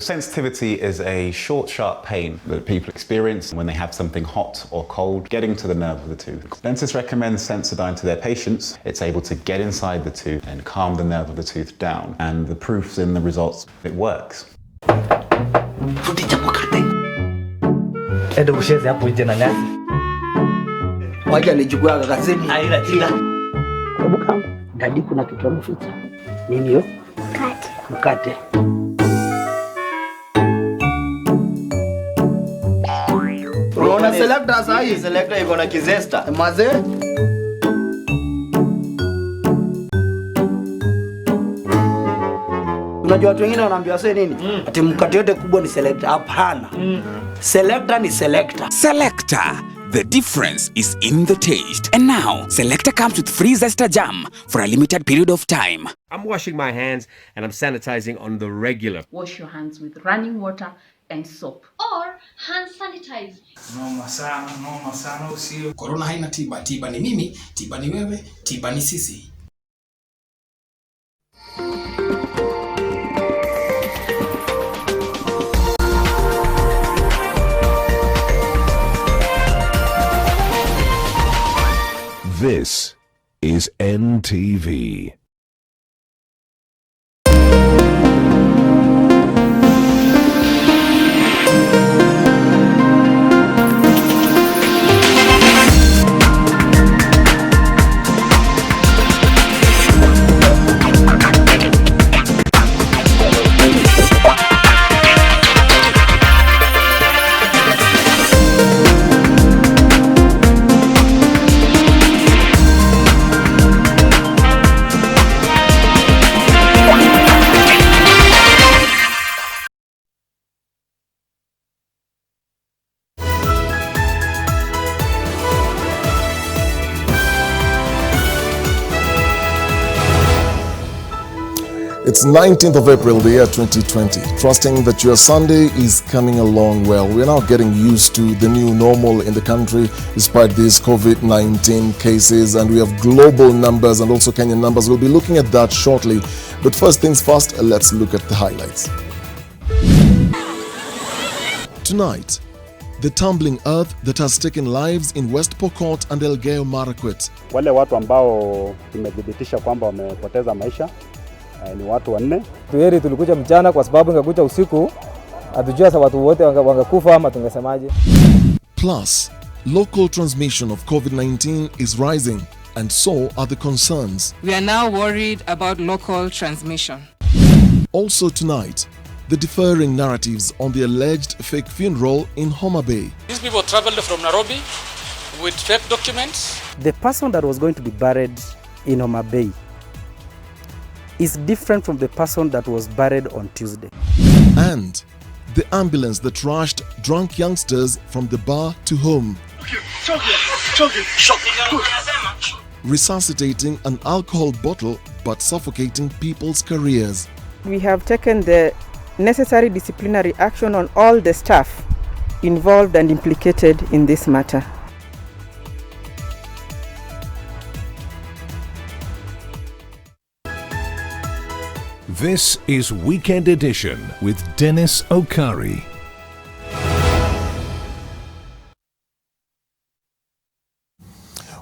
Sensitivity is a short, sharp pain that people experience when they have something hot or cold getting to the nerve of the tooth. Dentists recommend Sensodyne to their patients. It's able to get inside the tooth and calm the nerve of the tooth down. And the proof's in the results. It works. Mkate. Unaona selector sasa hii selector iko na kizesta. Maze. Unajua watu wengine wanaambia sasa nini? Ati mkate yote kubwa ni selector. Hapana. Selector ni selector. Selector. The difference is in the taste. And now, Selector comes with free Zesta jam for a limited period of time. I'm washing my hands and I'm sanitizing on the regular. Wash your hands with running water and soap. Or hand sanitize. Noma sana usio. Corona haina tiba, tiba ni mimi, tiba ni wewe, tiba ni sisi. This is NTV. It's 19th of April, the year 2020. Trusting that your Sunday is coming along well. We're now getting used to the new normal in the country despite these COVID-19 cases, and we have global numbers and also Kenyan numbers. We'll be looking at that shortly. But first things first, let's look at the highlights. Tonight, the tumbling earth that has taken lives in West Pokot and Elgeyo Marakwet. Wale watu ambao tumedhibitisha kwamba wamepoteza maisha ni watu 4. Tuyeri tulikuja mchana kwa sababu ingekuja usiku hatujua sa watu wote wangekufa ama tungesemaje. Plus, local transmission of COVID-19 is rising, and so are the concerns. We are now worried about local transmission. Also tonight, the differing narratives on the alleged fake funeral in Homa Bay. These people traveled from Nairobi with fake documents. The person that was going to be buried in Homa Bay is different from the person that was buried on Tuesday. And the ambulance that rushed drunk youngsters from the bar to home, resuscitating an alcohol bottle but suffocating people's careers. We have taken the necessary disciplinary action on all the staff involved and implicated in this matter. This is Weekend Edition with Dennis Okari.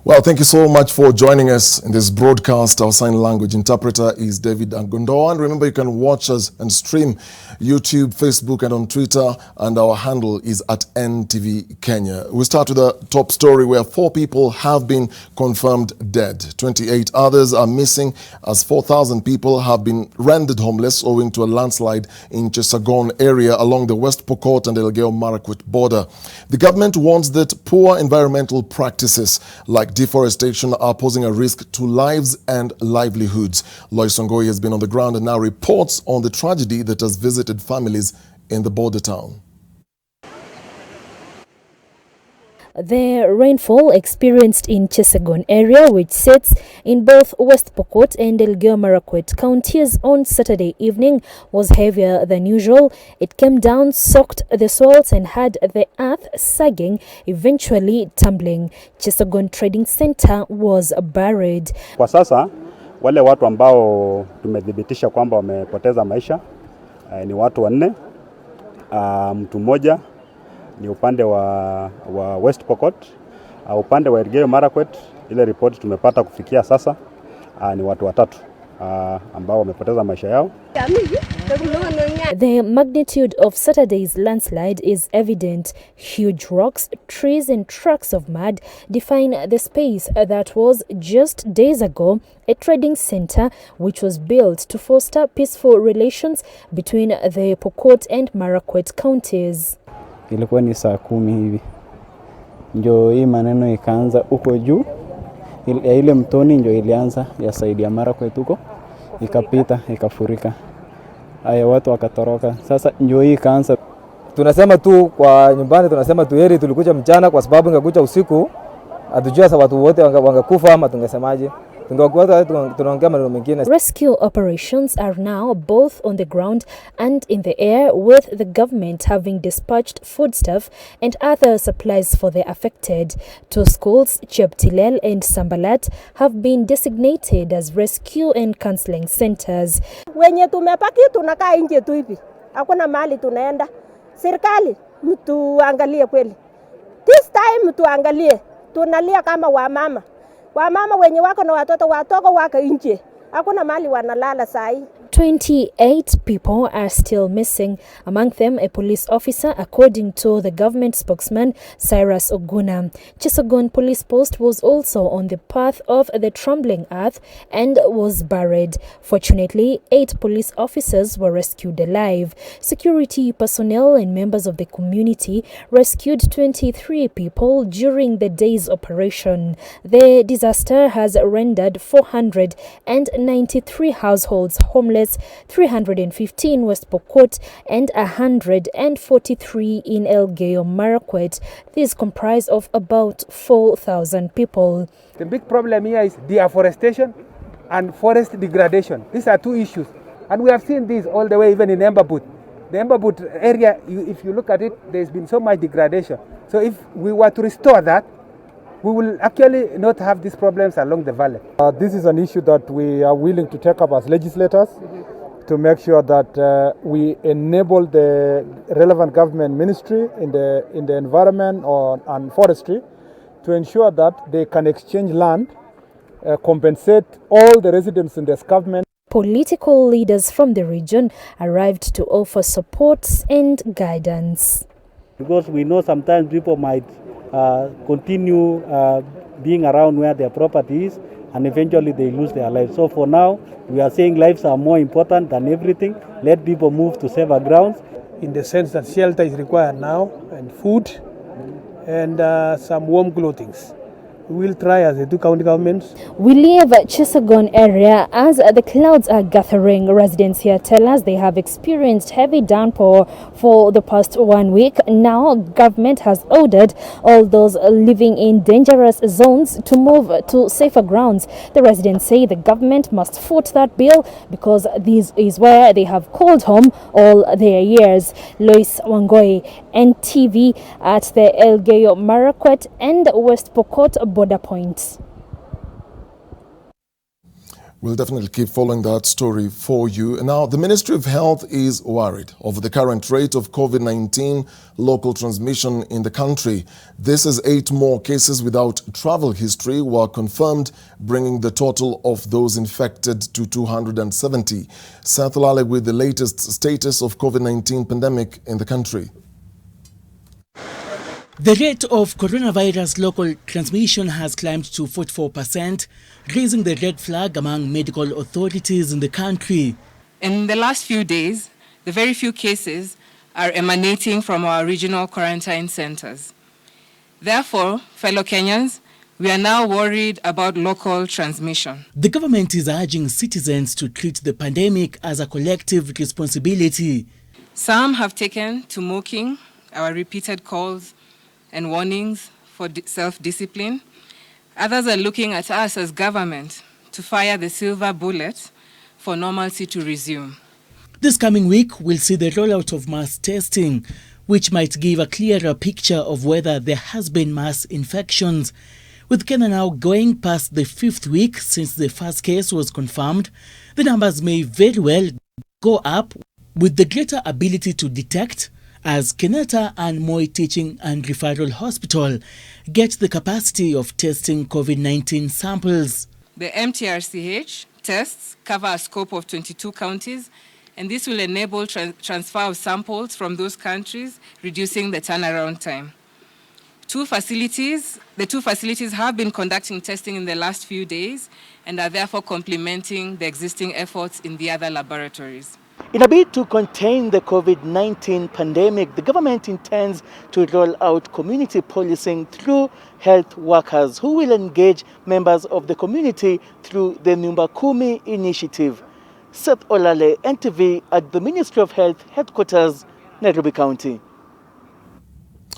Well, thank you so much for joining us in this broadcast. Our sign language interpreter is David Angondo. And remember, you can watch us and stream YouTube, Facebook, and on Twitter. And our handle is at NTV Kenya. We start with a top story where 4 people have been confirmed dead. 28 others are missing as 4,000 people have been rendered homeless owing to a landslide in Chesagon area along the West Pokot and Elgeyo Marakwet border. The government warns that poor environmental practices like deforestation are posing a risk to lives and livelihoods. Lois Ongoi has been on the ground and now reports on the tragedy that has visited families in the border town. The rainfall experienced in Chesagon area, which sits in both West Pokot and Elgeyo Marakwet counties on Saturday evening, was heavier than usual. It came down, soaked the soils and had the earth sagging, eventually tumbling. Chesagon Trading Center was buried. Kwa sasa wale watu ambao tumedhibitisha kwamba wamepoteza maisha ni watu 4. mtu mmoja ni upande wa West Pokot, upande wa Elgeyo Marakwet ile ripoti tumepata kufikia sasa ni watu watatu ambao wamepoteza maisha yao. The magnitude of Saturday's landslide is evident. Huge rocks, trees and trucks of mud define the space that was just days ago a trading center which was built to foster peaceful relations between the Pokot and Marakwet counties. Ilikuwa ni saa 10 hivi ndio hii maneno ikaanza huko juu. Ile mtoni ndio ilianza ya saidi ya Marakwet huko, ikapita ikafurika, haya watu wakatoroka. Sasa ndio hii ikaanza. Tunasema tu kwa nyumbani, tunasema tu heri tulikuja mchana, kwa sababu ingekuja usiku hatujua watu wote wangekufa ama tungesemaje. Rescue operations are now both on the ground and in the air, with the government having dispatched foodstuff and other supplies for the affected. 2 schools, Cheptilel and Sambalat, have been designated as rescue and counseling centers. Wenye tumepaki tunakaa nje tu hivi, hakuna mahali tunaenda. Serikali mtuangalie kweli, this time mtuangalie. Tunalia kama wamama wenye wako na watoto wako nje, hakuna mahali wanalala sahi. 28 people are still missing, among them a police officer, according to the government spokesman Cyrus Oguna. Chesagon Police Post was also on the path of the trembling earth and was buried. Fortunately, 8 police officers were rescued alive. Security personnel and members of the community rescued 23 people during the day's operation. The disaster has rendered 493 households homeless, 315 West Pokot and 143 in Elgeyo Marakwet. These comprise of about 4,000 people. The big problem here is deforestation and forest degradation. These are 2 issues, and we have seen this all the way even in Embabut. The Embabut area, if you look at it, there's been so much degradation. So if we were to restore that, we will actually not have these problems along the valley. This is an issue that we are willing to take up as legislators to make sure that we enable the relevant government ministry in the environment and forestry to ensure that they can exchange land, compensate all the residents in this government. Political leaders from the region arrived to offer support and guidance. Because we know sometimes people might continue being around where their property is, and eventually they lose their lives. So for now, we are saying lives are more important than everything. Let people move to safer grounds. In the sense that shelter is required now, and food, and some warm clothing. We will try as the 2 county governments. We leave Chesagon area as the clouds are gathering. Residents here tell us they have experienced heavy downpour for the past 1 week. Now, government has ordered all those living in dangerous zones to move to safer grounds. The residents say the government must foot that bill because this is where they have called home all their years. Lois Wangoi, NTV, at the Elgeyo Marakwet and West Pokot border points. We'll definitely keep following that story for you. Now, the Ministry of Health is worried over the current rate of COVID-19 local transmission in the country. This is 8 more cases without travel history were confirmed, bringing the total of those infected to 270. Seth Lale with the latest status of COVID-19 pandemic in the country. The rate of coronavirus local transmission has climbed to 44%, raising the red flag among medical authorities in the country. In the last few days, the very few cases are emanating from our regional quarantine centers. Therefore, fellow Kenyans, we are now worried about local transmission. The government is urging citizens to treat the pandemic as a collective responsibility. Some have taken to mocking our repeated calls and warnings for self-discipline. Others are looking at us as government to fire the silver bullet for normalcy to resume. This coming week, we'll see the rollout of mass testing, which might give a clearer picture of whether there has been mass infections. With Kenya now going past the 5th week since the first case was confirmed, the numbers may very well go up with the greater ability to detect, as Kenyatta and Moi Teaching and Referral Hospital get the capacity of testing COVID-19 samples. The MTRCH tests cover a scope of 22 counties, and this will enable transfer of samples from those countries, reducing the turnaround time. The two facilities have been conducting testing in the last few days and are therefore complementing the existing efforts in the other laboratories. In a bid to contain the COVID-19 pandemic, the government intends to roll out community policing through health workers who will engage members of the community through the Nyumba Kumi initiative. Seth Olale, NTV, at the Ministry of Health headquarters, Nairobi County.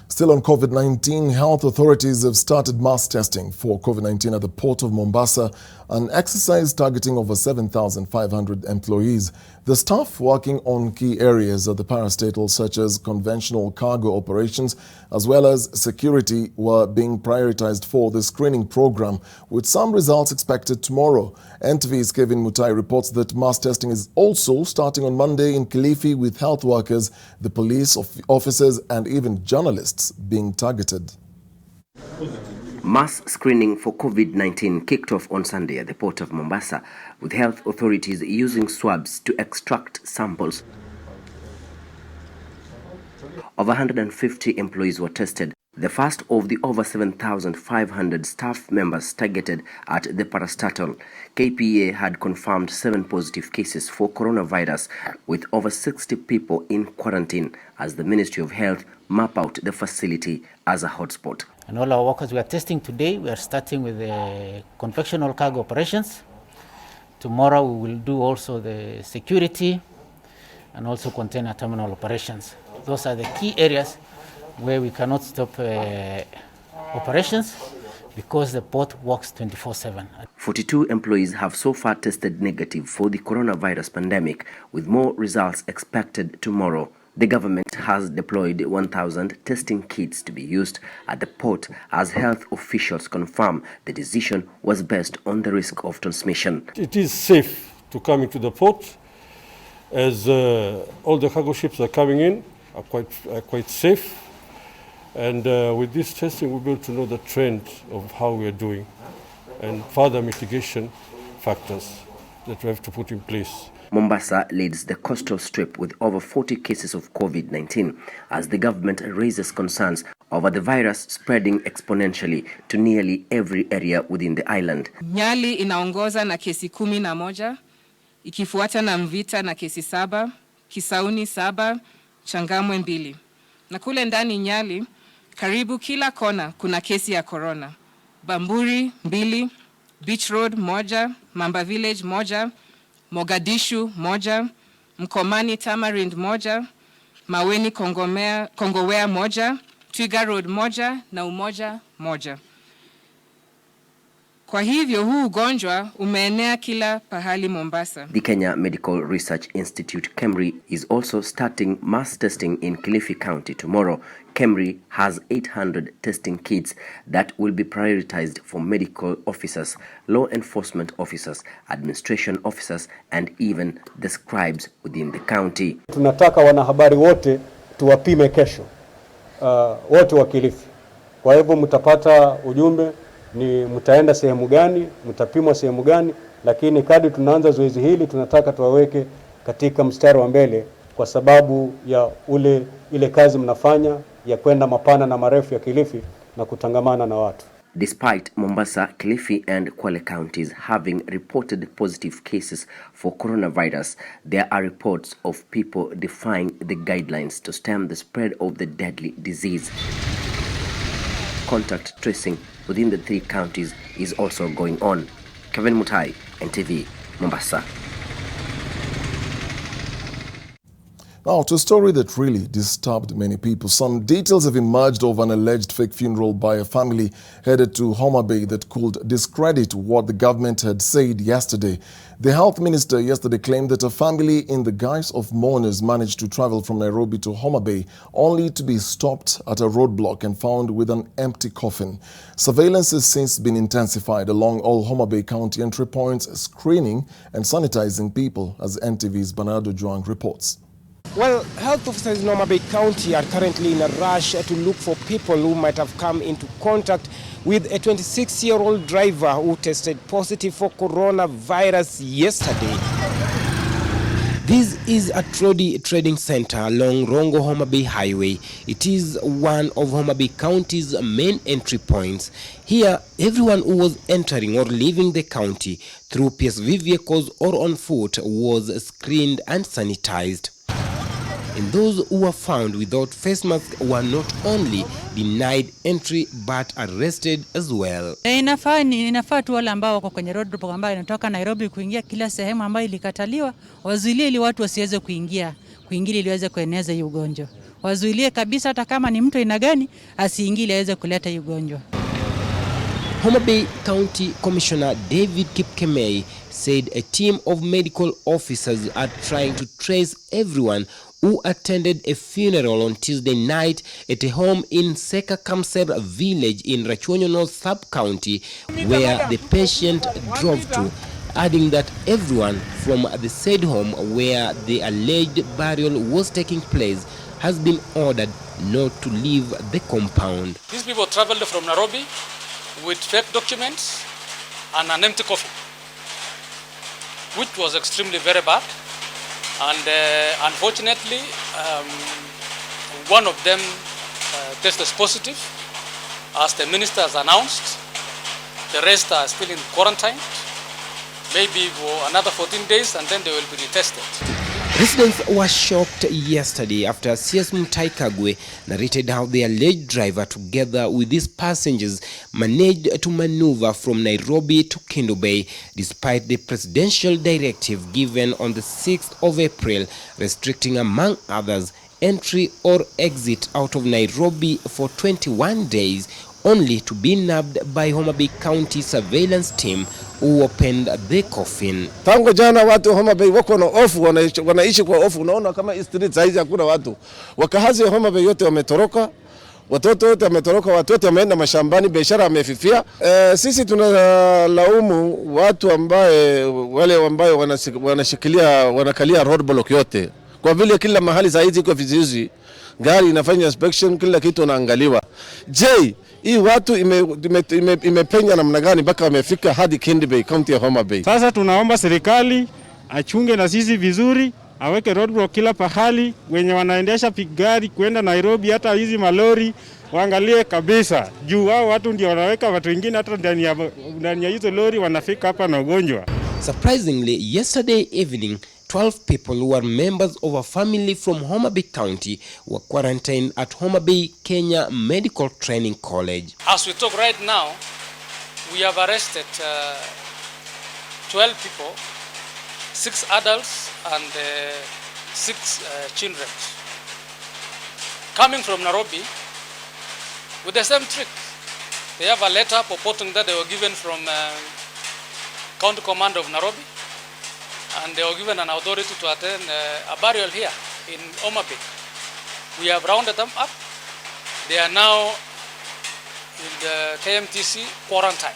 Still on COVID-19, health authorities have started mass testing for COVID-19 at the port of Mombasa, an exercise targeting over 7,500 employees. The staff working on key areas of the parastatal, such as conventional cargo operations, as well as security, were being prioritized for the screening program, with some results expected tomorrow. NTV's Kevin Mutai reports that mass testing is also starting on Monday in Kilifi, with health workers, the police officers, and even journalists being targeted. Mass screening for COVID-19 kicked off on Sunday at the port of Mombasa, with health authorities using swabs to extract samples. Over 150 employees were tested, the first of the over 7,500 staff members targeted at the parastatal. KPA had confirmed 7 positive cases for coronavirus, with over 60 people in quarantine, as the Ministry of Health map out the facility as a hotspot. And all our workers we are testing today, we are starting with the confectional cargo operations. Tomorrow we will do also the security and also container terminal operations. Those are the key areas where we cannot stop operations because the port works 24/7. 42 employees have so far tested negative for the coronavirus pandemic, with more results expected tomorrow. The government has deployed 1,000 testing kits to be used at the port, as health officials confirm the decision was based on the risk of transmission. It is safe to come into the port, as all the cargo ships are coming in are quite safe. And with this testing, we'll be able to know the trend of how we are doing and further mitigation factors that we have to put in place. Mombasa leads the coastal strip with over 40 cases of COVID-19, as the government raises concerns over the virus spreading exponentially to nearly every area within the island. Nyali inaongoza na kesi 11, ikifuata na Mvita na kesi 7, Kisauni 7, Changamwe 2. Na kule ndani Nyali, karibu kila kona kuna kesi ya corona. Bamburi 2, Beach Road 1, Mamba Village 1, Mogadishu 1, Mkomani Tamarind 1, Maweni Kongowea 1, Twiga Road 1 na Umoja 1. Kwa hivyo huu ugonjwa umeenea kila pahali Mombasa. The Kenya Medical Research Institute, KEMRI, is also starting mass testing in Kilifi County tomorrow. KEMRI has 800 testing kits that will be prioritized for medical officers, law enforcement officers, administration officers, and even the scribes within the county. Tunataka wanahabari wote tuwapime kesho, wote wa Kilifi. Kwa hivyo mtapata ujumbe ni mtaenda sehemu gani, mtapimwa sehemu gani, lakini kadri tunaanza zoezi hili tunataka tuwaweke katika mstari wa mbele kwa sababu ya ile kazi mnafanya ya kwenda mapana na marefu ya Kilifi na kutangamana na watu. Despite Mombasa, Kilifi and Kwale counties having reported positive cases for coronavirus, there are reports of people defying the guidelines to stem the spread of the deadly disease. Contact tracing within the 3 counties is also going on. Kevin Mutai, NTV, Mombasa. Now, to a story that really disturbed many people. Some details have emerged of an alleged fake funeral by a family headed to Homa Bay that could discredit what the government had said yesterday. The health minister yesterday claimed that a family in the guise of mourners managed to travel from Nairobi to Homa Bay only to be stopped at a roadblock and found with an empty coffin. Surveillance has since been intensified along all Homa Bay County entry points, screening and sanitizing people, as NTV's Bernardo Juang reports. Well, health officers in Homa Bay County are currently in a rush to look for people who might have come into contact with a 26-year-old driver who tested positive for coronavirus yesterday. This is a Trodi Trading Center along Rongo Homa Bay Highway. It is one of Homa Bay County's main entry points. Here, everyone who was entering or leaving the county through PSV vehicles or on foot was screened and sanitized. And those who were found without face masks were not only denied entry but arrested as well. Inafaa tu wale ambao wako kwenye road block ambao inatoka Nairobi kuingia kila sehemu ambayo ilikataliwa, wazuilie ili watu wasiweze kuingia ili iweze kueneza hii ugonjwa. Wazuilie kabisa, hata kama ni mtu aina gani asiingie aweze kuleta hii ugonjwa. Homa Bay County Commissioner David Kipkemei said a team of medical officers are trying to trace everyone who attended a funeral on Tuesday night at a home in Seka Kamser village in Rachuonyo North Sub-County, where the patient drove to, adding that everyone from the said home where the alleged burial was taking place has been ordered not to leave the compound. These people traveled from Nairobi with fake documents and an empty coffin, which was extremely very bad. And unfortunately, one of them tested positive, as the minister has announced. The rest are still in quarantine, maybe for another 14 days, and then they will be retested. Residents were shocked yesterday after CS Mutai Kagwe narrated how the alleged driver, together with his passengers, managed to maneuver from Nairobi to Homa Bay, despite the presidential directive given on the 6th of April, restricting, among others, entry or exit out of Nairobi for 21 days, only to be nabbed by Homa Bay County surveillance team who opened the coffin. Tangu jana watu Homa Bay wako na ofu, wanaishi kwa ofu. Unaona kama street saizi hakuna watu. Wakahazi wa Homa Bay yote wametoroka. Watoto wote wametoroka, watu wote wameenda mashambani, biashara wamefifia. Sisi tunalaumu watu wale ambao wanakalia roadblock yote. Kwa vile kila mahali saizi iko vizuizi, gari inafanya inspection, kila kitu naangaliwa. Je, hii watu imepenya namna gani mpaka wamefika hadi Homa Bay, county ya Homa Bay? Sasa tunaomba serikali achunge na sisi vizuri, aweke roadblock kila pahali, wenye wanaendesha gari kwenda Nairobi, hata hizi malori waangalie kabisa. Juu wao watu ndio wanaweka watu wengine hata ndani ya hizo lori wanafika hapa na ugonjwa. Surprisingly, yesterday evening, 12 people who are members of a family from Homa Bay County were quarantined at Homa Bay, Kenya Medical Training College. As we talk right now, we have arrested 12 people, 6 adults and 6 children, coming from Nairobi with the same trick. They have a letter purporting that they were given from County Command of Nairobi, and they were given an authority to attend a burial here in Homa Bay. We have rounded them up. They are now in the KMTC quarantined.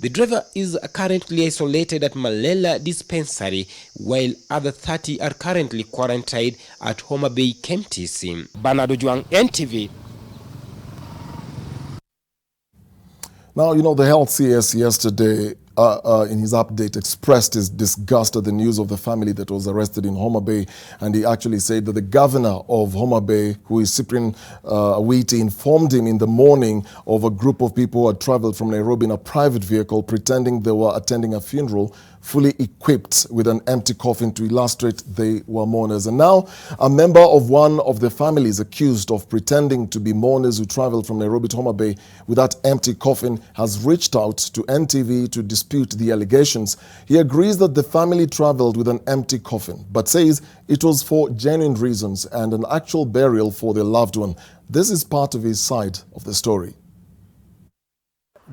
The driver is currently isolated at Malela Dispensary, while other 30 are currently quarantined at Homa Bay KMTC. Bernardo Juang, NTV. Now, you know, the health CS yesterday, in his update, expressed his disgust at the news of the family that was arrested in Homa Bay. And he actually said that the governor of Homa Bay, who is Cyprian Awiti, informed him in the morning of a group of people who had traveled from Nairobi in a private vehicle, pretending they were attending a funeral, fully equipped with an empty coffin to illustrate they were mourners. And now, a member of one of the families accused of pretending to be mourners who traveled from Nairobi to Homa Bay with that empty coffin has reached out to NTV to dispute the allegations. He agrees that the family traveled with an empty coffin, but says it was for genuine reasons and an actual burial for their loved one. This is part of his side of the story.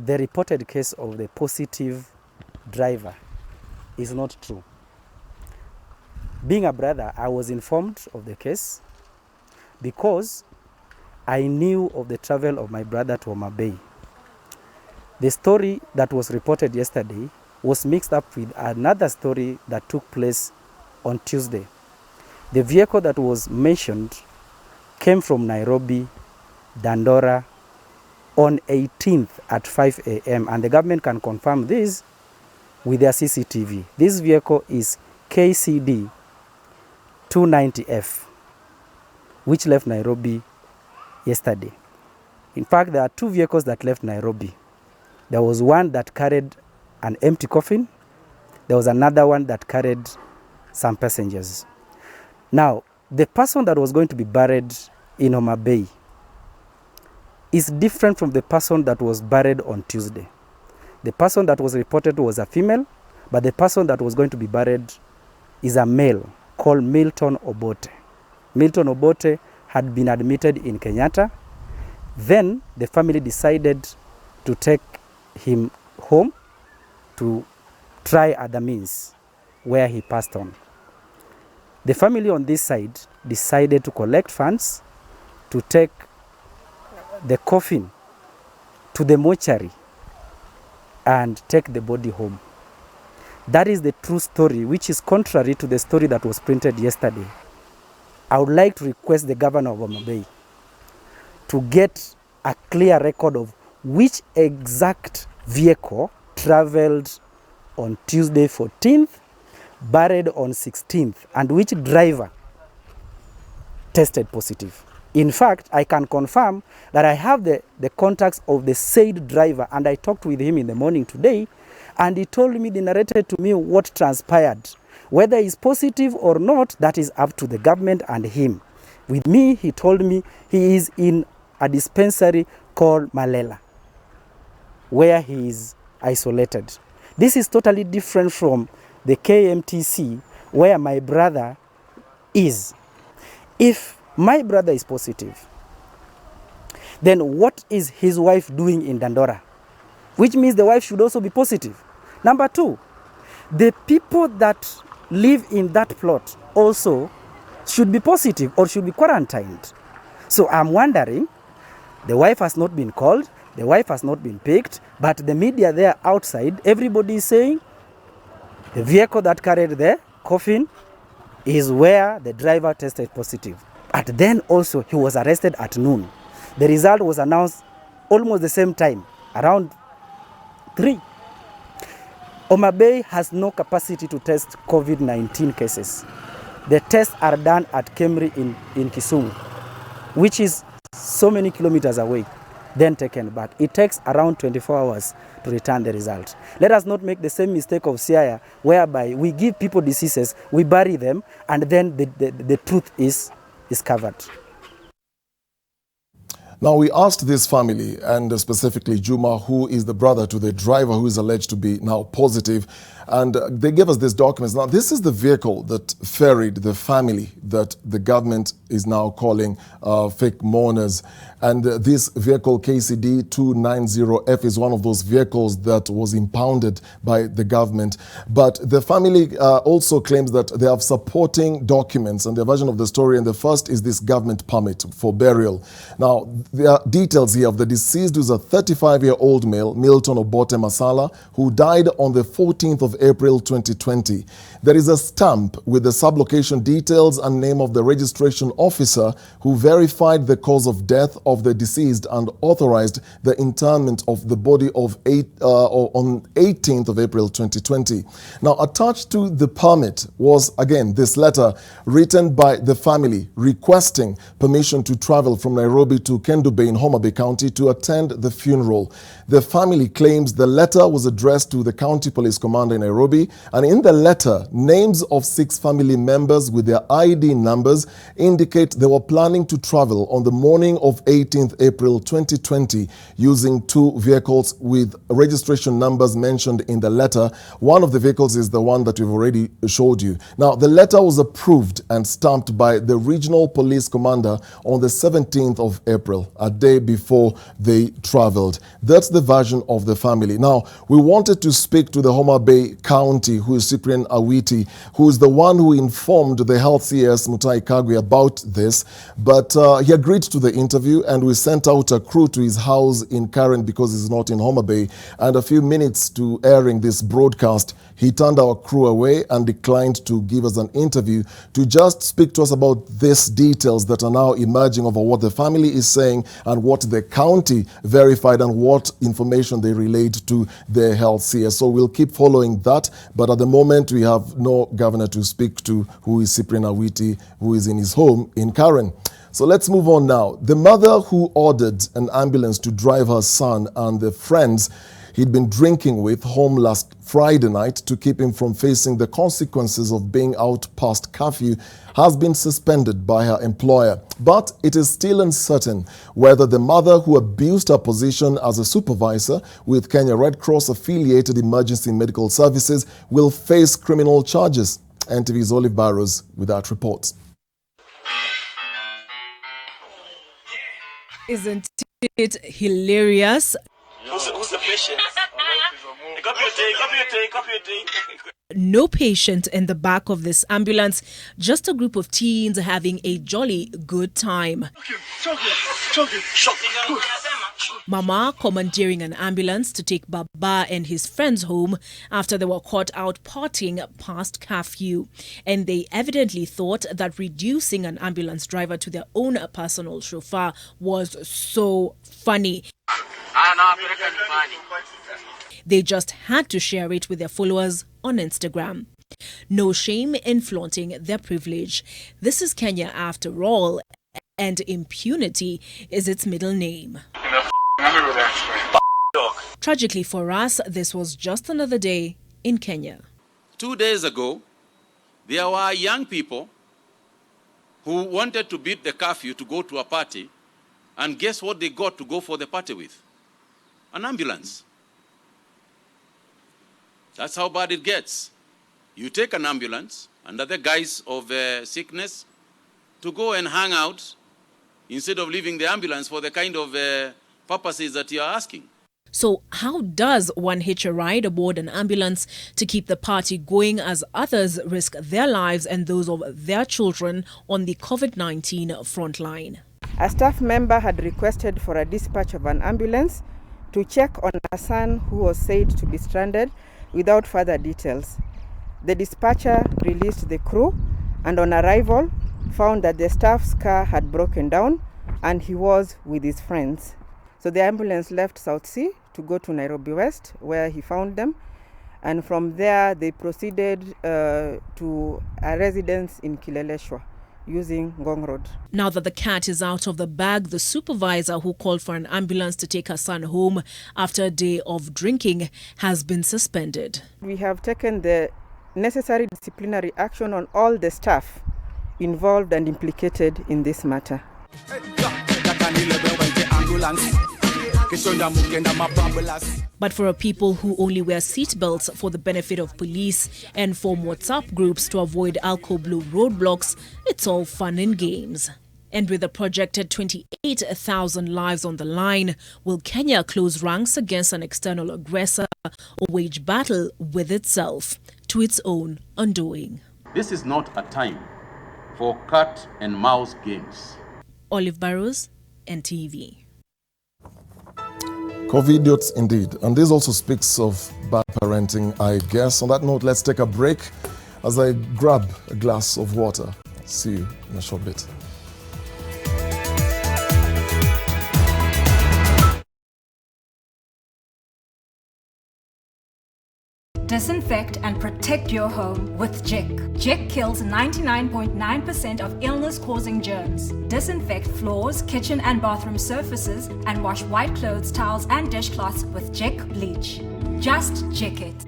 The reported case of the positive driver is not true. Being a brother, I was informed of the case because I knew of the travel of my brother to Homa Bay. The story that was reported yesterday was mixed up with another story that took place on Tuesday. The vehicle that was mentioned came from Nairobi, Dandora, on 18th at 5 a.m. and the government can confirm this with their CCTV. This vehicle is KCD 290F, which left Nairobi yesterday. In fact, there are two vehicles that left Nairobi. There was one that carried an empty coffin. There was another one that carried some passengers. Now, the person that was going to be buried in Homa Bay is different from the person that was buried on Tuesday. The person that was reported was a female, but the person that was going to be buried is a male called Milton Obote. Milton Obote had been admitted in Kenyatta. Then the family decided to take him home to try other means where he passed on. The family on this side decided to collect funds to take the coffin to the mortuary and take the body home. That is the true story, which is contrary to the story that was printed yesterday. I would like to request the governor of Homa Bay to get a clear record of which exact vehicle traveled on Tuesday 14th, buried on 16th, and which driver tested positive. In fact, I can confirm that I have the contacts of the said driver, and I talked with him in the morning today, and he told me, he narrated to me what transpired. Whether he's positive or not, that is up to the government and him. With me, he told me he is in a dispensary called Malela, where he is isolated. This is totally different from the KMTC, where my brother is. If my brother is positive, then what is his wife doing in Dandora? Which means the wife should also be positive. Number two, the people that live in that plot also should be positive or should be quarantined. So I'm wondering, the wife has not been called, the wife has not been picked, but the media there outside, everybody is saying the vehicle that carried the coffin is where the driver tested positive. But then also he was arrested at noon. The result was announced almost the same time, around 3. Homa Bay has no capacity to test COVID-19 cases. The tests are done at Kemri in Kisumu, which is so many kilometers away, then taken back. It takes around 24 hours to return the result. Let us not make the same mistake of Siaya, whereby we give people diseases, we bury them, and then the truth is covered. Now, we asked this family, and specifically Juma, who is the brother to the driver who is alleged to be now positive, and they gave us these documents. Now, this is the vehicle that ferried the family that the government is now calling fake mourners. And this vehicle, KCD 290F, is one of those vehicles that was impounded by the government. But the family also claims that they have supporting documents and their version of the story. And the first is this government permit for burial. Now, there are details here of the deceased, who's a 35-year-old male, Milton Obote Masala, who died on the 14th of April 2020. There is a stamp with the sublocation details and name of the registration officer who verified the cause of death of the deceased and authorized the interment of the body of on 18th of April 2020. Now, attached to the permit was, again, this letter written by the family requesting permission to travel from Nairobi to Kendu Bay in Homa Bay County to attend the funeral. The family claims the letter was addressed to the county police commander in Nairobi, and in the letter, names of 6 family members with their ID numbers indicate they were planning to travel on the morning of 18th April 2020 using 2 vehicles with registration numbers mentioned in the letter. One of the vehicles is the one that we've already showed you. Now, the letter was approved and stamped by the regional police commander on the 17th of April, a day before they traveled. That's the version of the family. Now, we wanted to speak to the Homa Bay County, who is Cyprian Awiti, who is the one who informed the health CS Mutai Kagwe about this, but he agreed to the interview, and we sent out a crew to his house in Karen because he's not in Homa Bay. And a few minutes to airing this broadcast, he turned our crew away and declined to give us an interview to just speak to us about these details that are now emerging over what the family is saying and what the county verified and what information they relayed to their health CS. So we'll keep following that, but at the moment we have no governor to speak to, who is Cyprian Awiti, who is in his home in Karen. So let's move on now. The mother who ordered an ambulance to drive her son and the friends he'd been drinking with home last Friday night to keep him from facing the consequences of being out past curfew has been suspended by her employer. But it is still uncertain whether the mother who abused her position as a supervisor with Kenya Red Cross affiliated emergency medical services will face criminal charges. NTV's Olive Barrows with that report. Isn't it hilarious? Who's the patient? No patient in the back of this ambulance, just a group of teens having a jolly good time. Mama commandeering an ambulance to take Baba and his friends home after they were caught out partying past curfew. And they evidently thought that reducing an ambulance driver to their own personal chauffeur was so funny. They just had to share it with their followers on Instagram. No shame in flaunting their privilege. This is Kenya after all, and impunity is its middle name. Tragically for us, this was just another day in Kenya. 2 days ago, there were young people who wanted to beat the curfew to go to a party, and guess what they got to go for the party with? An ambulance. That's how bad it gets. You take an ambulance under the guise of sickness to go and hang out instead of leaving the ambulance for the kind of purposes that you are asking. So how does one hitch a ride aboard an ambulance to keep the party going as others risk their lives and those of their children on the COVID-19 front line? A staff member had requested for a dispatch of an ambulance to check on a son who was said to be stranded without further details. The dispatcher released the crew and on arrival found that the staff's car had broken down and he was with his friends. So the ambulance left South Sea to go to Nairobi West, where he found them. And from there, they proceeded to a residence in Kileleshwa using Ngong Road. Now that the cat is out of the bag, the supervisor who called for an ambulance to take her son home after a day of drinking has been suspended. We have taken the necessary disciplinary action on all the staff involved and implicated in this matter. But for people who only wear seatbelts for the benefit of police and form WhatsApp groups to avoid alcohol blue roadblocks, it's all fun and games. And with a projected 28,000 lives on the line, will Kenya close ranks against an external aggressor or wage battle with itself to its own undoing? This is not a time for cat and mouse games. Olive Barrows, NTV. COVIDiots indeed. And this also speaks of bad parenting, I guess. On that note, let's take a break as I grab a glass of water. See you in a short bit. Disinfect and protect your home with Jik. Jik kills 99.9% of illness-causing germs. Disinfect floors, kitchen and bathroom surfaces, and wash white clothes, towels and dishcloths with Jik bleach. Just Jik it.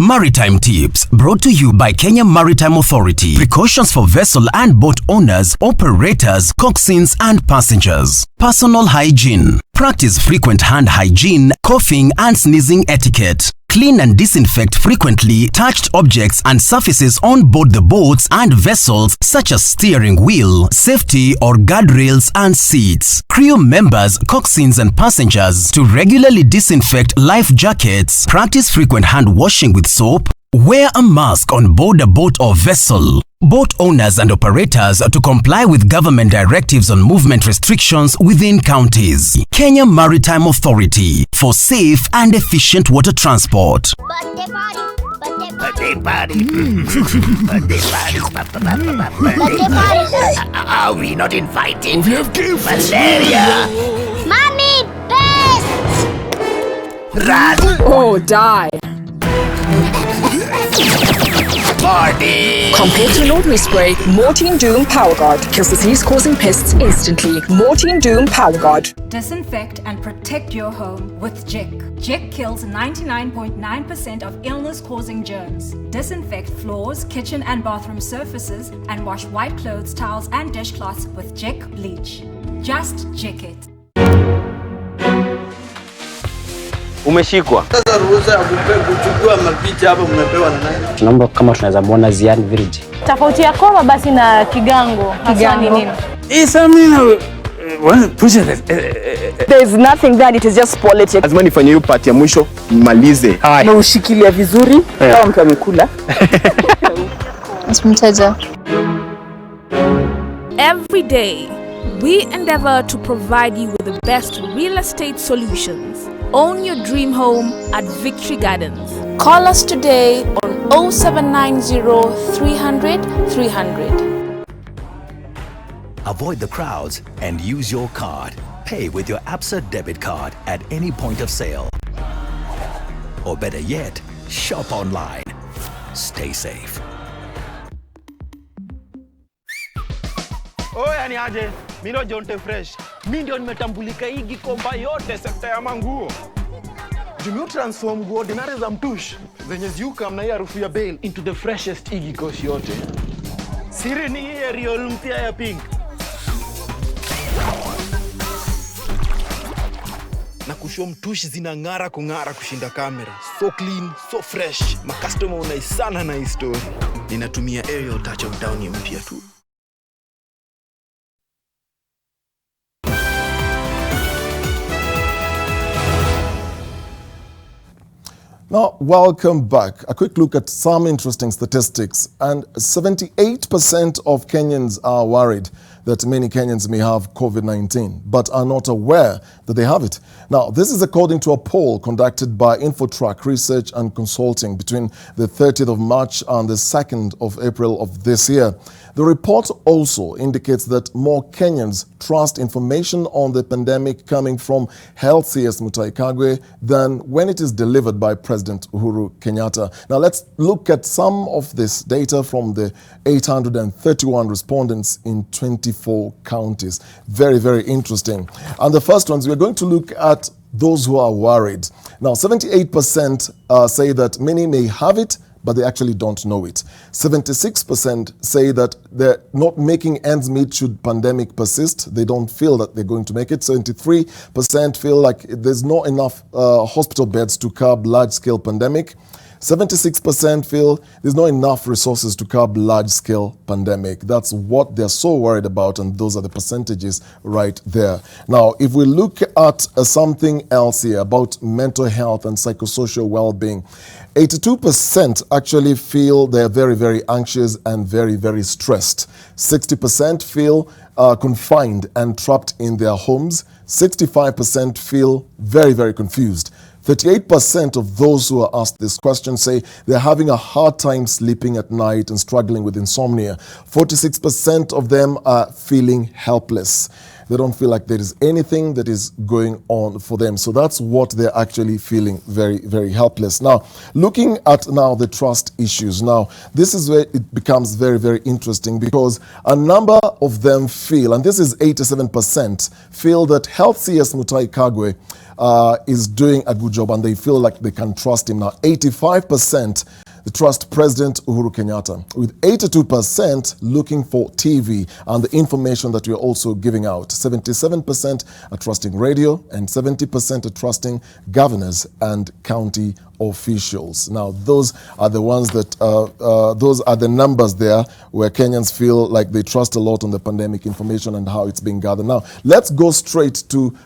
Maritime tips brought to you by Kenya Maritime Authority. Precautions for vessel and boat owners, operators, coxswains and passengers. Personal hygiene. Practice frequent hand hygiene, coughing and sneezing etiquette. Clean and disinfect frequently touched objects and surfaces on board the boats and vessels such as steering wheel, safety or guardrails and seats. Crew members, coxswains and passengers to regularly disinfect life jackets. Practice frequent hand washing with soap. Wear a mask on board a boat or vessel. Boat owners and operators to comply with government directives on movement restrictions within counties. Kenya Maritime Authority for safe and efficient water transport. Birthday party. Birthday party. Birthday party. Birthday party. Are we not invited? We have gifts. Malaria. Mommy, pests. Run. Oh, die. Party. Compared to laundry spray, Mortein Doom Power Guard kills disease-causing pests instantly. Mortein Doom Power Guard. Disinfect and protect your home with Jik. Jik kills 99.9% of illness-causing germs. Disinfect floors, kitchen and bathroom surfaces, and wash white clothes, towels, and dishcloths with Jik bleach. Just Jik it. Umeshikwa. Sasa ruhusa ya kuchukua mapicha hapa mmepewa na nani? Tunaomba kama tunaweza muona Zian Virgin. Tofauti ya Koma basi na Kigango. Hasa ni nini? There is nothing that it is just politics. Lazima nifanye hiyo part ya mwisho malize. Na ushikilia vizuri kama mtu amekula. Mteja. Every day, we endeavor to provide you with the best real estate solutions. Own your dream home at Victory Gardens. Call us today on 0790 300 300. Avoid the crowds and use your card. Pay with your Absa debit card at any point of sale. Or better yet, shop online. Stay safe. Oya ni aje, mimi ndo Jonte Fresh. Mimi ndio nimetambulika hii Gikomba yote sekta ya manguo. Jumio transform nguo ordinary za mtush zenye ziuka mna hii harufu ya bail into the freshest Iggy koshi yote. Siri ni hii Ariel mpya ya pink. Na kushow mtush zinang'ara kung'ara kushinda kamera. So clean, so fresh. Ma customer unaisana na hii story. Ninatumia Ariel touch of down mpya tu. Now, welcome back. A quick look at some interesting statistics. And 78% of Kenyans are worried that many Kenyans may have COVID-19, but are not aware that they have it. Now, this is according to a poll conducted by InfoTrack Research and Consulting between the 30th of March and the 2nd of April of this year. The report also indicates that more Kenyans trust information on the pandemic coming from Health CS Mutahi Kagwe than when it is delivered by President Uhuru Kenyatta. Now let's look at some of this data from the 831 respondents in 24 counties. Very, very interesting. And the first ones, we're going to look at those who are worried. Now, 78% say that many may have it, but they actually don't know it. 76% say that they're not making ends meet should pandemic persist. They don't feel that they're going to make it. 73% feel like there's not enough hospital beds to curb large-scale pandemic. 76% feel there's not enough resources to curb large-scale pandemic. That's what they're so worried about, and those are the percentages right there. Now, if we look at something else here about mental health and psychosocial well-being, 82% actually feel they're very, very anxious and very, very stressed. 60% feel confined and trapped in their homes. 65% feel very, very confused. 38% of those who are asked this question say they're having a hard time sleeping at night and struggling with insomnia. 46% of them are feeling helpless. They don't feel like there is anything that is going on for them. So that's what they're actually feeling, very, very helpless. Now, looking at now the trust issues. Now, this is where it becomes very, very interesting because a number of them feel, and this is 87%, feel that Health CS Mutahi Kagwe is doing a good job and they feel like they can trust him. Now, 85% they trust President Uhuru Kenyatta, with 82% looking for TV and the information that we are also giving out. 77% are trusting radio and 70% are trusting governors and county officials. Now, those are the ones that, those are the numbers there where Kenyans feel like they trust a lot on the pandemic information and how it's being gathered. Now, let's go straight to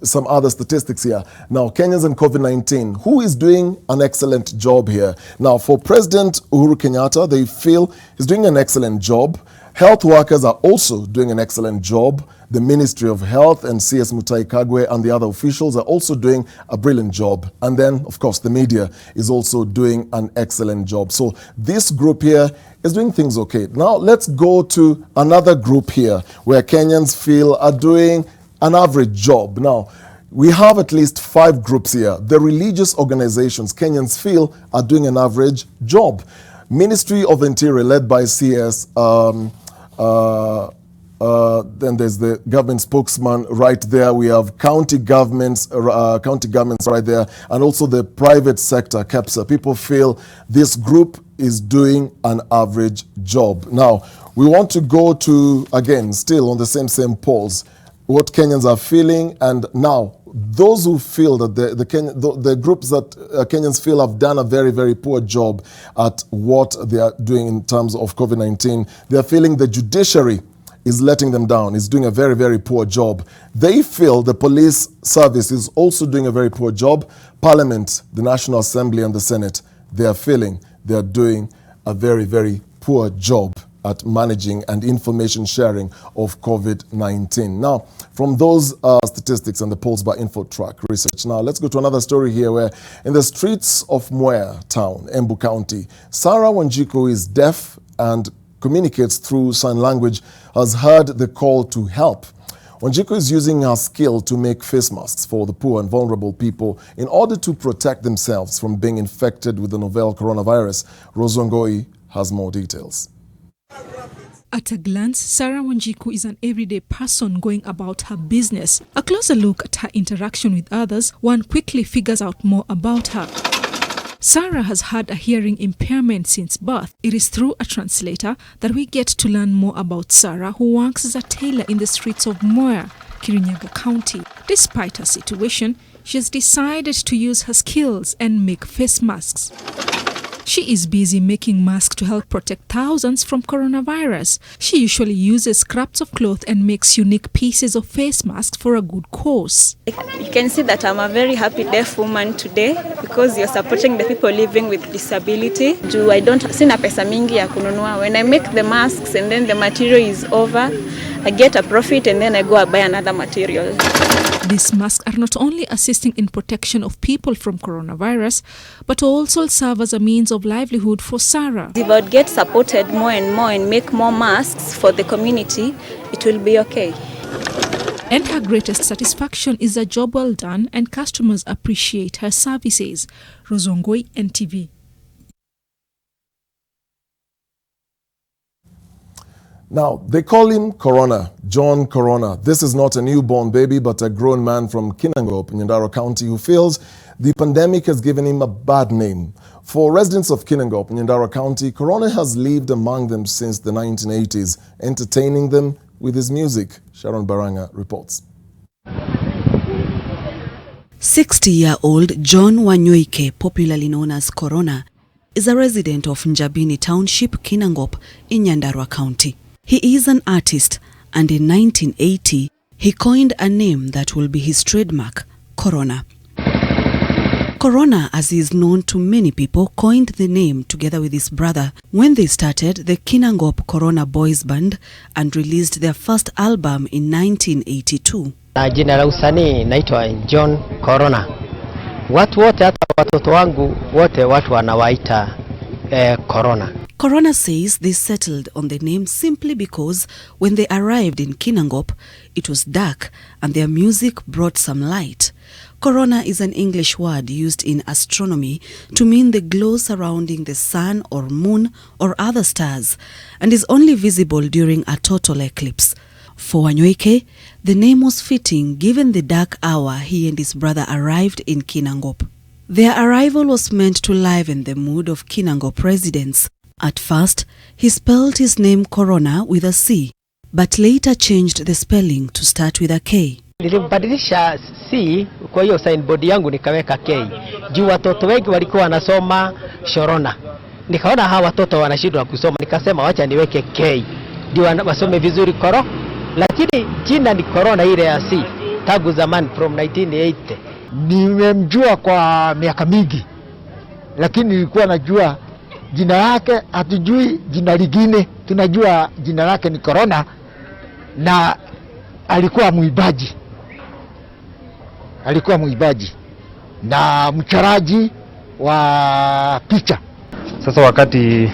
some other statistics here. Now, Kenyans and COVID-19, who is doing an excellent job here? Now, for President Uhuru Kenyatta, they feel he's doing an excellent job. Health workers are also doing an excellent job. The Ministry of Health and CS Mutai Kagwe and the other officials are also doing a brilliant job. And then, of course, the media is also doing an excellent job. So this group here is doing things okay. Now, let's go to another group here where Kenyans feel are doing an average job. Now, we have at least 5 groups here. The religious organizations Kenyans feel are doing an average job. Ministry of Interior, led by CS, then there's the government spokesman right there. We have county governments right there, and also the private sector, KEPSA. People feel this group is doing an average job. Now, we want to go to, again, still on the same polls, what Kenyans are feeling, and now those who feel that the groups that Kenyans feel have done a very, very poor job at what they are doing in terms of COVID-19, they are feeling the judiciary is letting them down, is doing a very, very poor job. They feel the police service is also doing a very poor job. Parliament, the National Assembly and the Senate, they are feeling they are doing a very, very poor job at managing and information sharing of COVID-19. Now, from those statistics and the polls by InfoTrack Research. Now, let's go to another story here where in the streets of Mwea town, Embu County, Sarah Wanjiku, who is deaf and communicates through sign language, has heard the call to help. Wanjiku is using her skill to make face masks for the poor and vulnerable people in order to protect themselves from being infected with the novel coronavirus. Rozongoi has more details. At a glance, Sarah Wanjiku is an everyday person going about her business. A closer look at her interaction with others, one quickly figures out more about her. Sarah has had a hearing impairment since birth. It is through a translator that we get to learn more about Sarah, who works as a tailor in the streets of Mwea, Kirinyaga County. Despite her situation, she has decided to use her skills and make face masks. She is busy making masks to help protect thousands from coronavirus. She usually uses scraps of cloth and makes unique pieces of face masks for a good cause. You can see that I'm a very happy deaf woman today because you're supporting the people living with disability. I don't sina pesa mingi ya kununua. When I make the masks and then the material is over, I get a profit and then I go and buy another material. These masks are not only assisting in protection of people from coronavirus, but also serve as a means of livelihood for Sarah. If I would get supported more and more and make more masks for the community, it will be okay. And her greatest satisfaction is a job well done and customers appreciate her services. Rozongoi, NTV. Now, they call him Corona, John Corona. This is not a newborn baby, but a grown man from Kinangop in Nyandarua County who feels the pandemic has given him a bad name. For residents of Kinangop in Nyandarua County, Corona has lived among them since the 1980s, entertaining them with his music. Sharon Baranga reports. 60-year-old John Wanyoike, popularly known as Corona, is a resident of Njabini Township, Kinangop in Nyandarua County. He is an artist, and in 1980, he coined a name that will be his trademark, Corona. Corona, as he is known to many people, coined the name together with his brother when they started the Kinangop Corona Boys Band and released their first album in 1982. Jina la usanii naitwa John Corona. Watu wote, hata watoto wangu wote, watu wanawaita Corona. Corona says they settled on the name simply because when they arrived in Kinangop, it was dark and their music brought some light. Corona is an English word used in astronomy to mean the glow surrounding the sun or moon or other stars, and is only visible during a total eclipse. For Wanyoike, the name was fitting given the dark hour he and his brother arrived in Kinangop. Their arrival was meant to liven the mood of Kinangop residents. At first, he spelled his name Corona with a C, but later changed the spelling to start with a K. Nilibadilisha C kwa hiyo signboard yangu nikaweka K. Juu watoto wengi walikuwa wanasoma Shorona. Nikaona hawa watoto wanashindwa kusoma, nikasema wacha niweke K. Ndio wasome vizuri Koro. Lakini jina ni Corona ile ya C tangu zamani from 1980. Nimemjua kwa miaka mingi, lakini nilikuwa najua jina yake, hatujui jina lingine. tunajua jina lake ni Corona na alikuwa muibaji na mchoraji wa picha. Sasa wakati